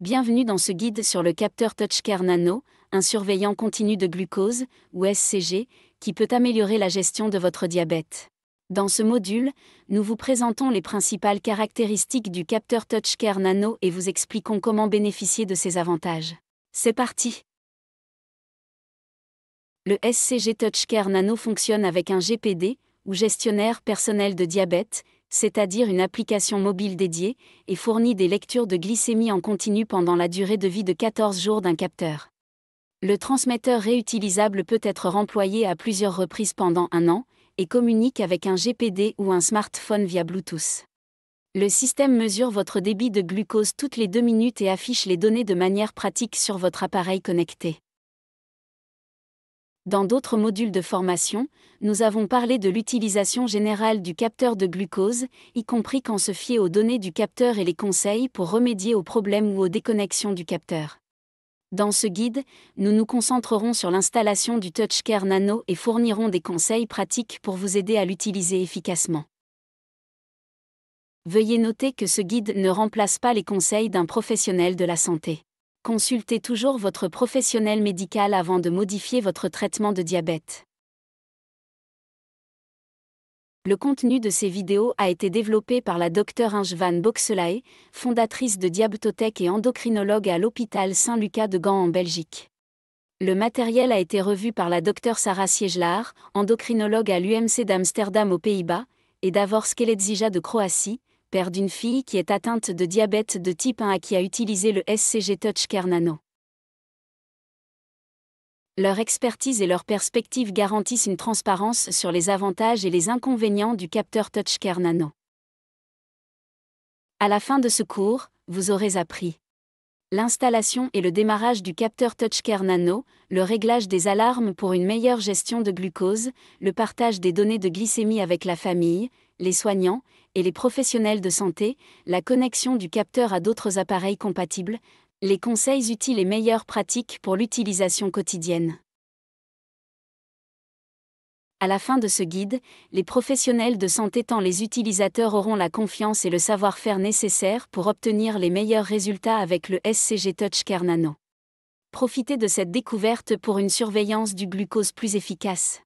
Bienvenue dans ce guide sur le capteur TouchCare Nano, un surveillant continu de glucose, ou SCG, qui peut améliorer la gestion de votre diabète. Dans ce module, nous vous présentons les principales caractéristiques du capteur TouchCare Nano et vous expliquons comment bénéficier de ses avantages. C'est parti! Le SCG TouchCare Nano fonctionne avec un GPD, ou gestionnaire personnel de diabète, c'est-à-dire une application mobile dédiée, et fournit des lectures de glycémie en continu pendant la durée de vie de 14 jours d'un capteur. Le transmetteur réutilisable peut être remployé à plusieurs reprises pendant un an, et communique avec un GPD ou un smartphone via Bluetooth. Le système mesure votre débit de glucose toutes les 2 minutes et affiche les données de manière pratique sur votre appareil connecté. Dans d'autres modules de formation, nous avons parlé de l'utilisation générale du capteur de glucose, y compris quand se fier aux données du capteur et les conseils pour remédier aux problèmes ou aux déconnexions du capteur. Dans ce guide, nous nous concentrerons sur l'installation du TouchCare Nano et fournirons des conseils pratiques pour vous aider à l'utiliser efficacement. Veuillez noter que ce guide ne remplace pas les conseils d'un professionnel de la santé. Consultez toujours votre professionnel médical avant de modifier votre traitement de diabète. Le contenu de ces vidéos a été développé par la Dr Inge-Van Boxelae, fondatrice de Diabetotech et endocrinologue à l'hôpital Saint-Lucas de Gand en Belgique. Le matériel a été revu par la Dr Sarah Siegelaar, endocrinologue à l'UMC d'Amsterdam aux Pays-Bas, et Davor Skelezija de Croatie, père d'une fille qui est atteinte de diabète de type 1 et qui a utilisé le SCG TouchCare Nano. Leur expertise et leurs perspectives garantissent une transparence sur les avantages et les inconvénients du capteur TouchCare Nano. À la fin de ce cours, vous aurez appris l'installation et le démarrage du capteur TouchCare Nano, le réglage des alarmes pour une meilleure gestion de glucose, le partage des données de glycémie avec la famille, les soignants et les professionnels de santé, la connexion du capteur à d'autres appareils compatibles, les conseils utiles et meilleures pratiques pour l'utilisation quotidienne. À la fin de ce guide, les professionnels de santé tant les utilisateurs auront la confiance et le savoir-faire nécessaires pour obtenir les meilleurs résultats avec le SCG TouchCare Nano. Profitez de cette découverte pour une surveillance du glucose plus efficace.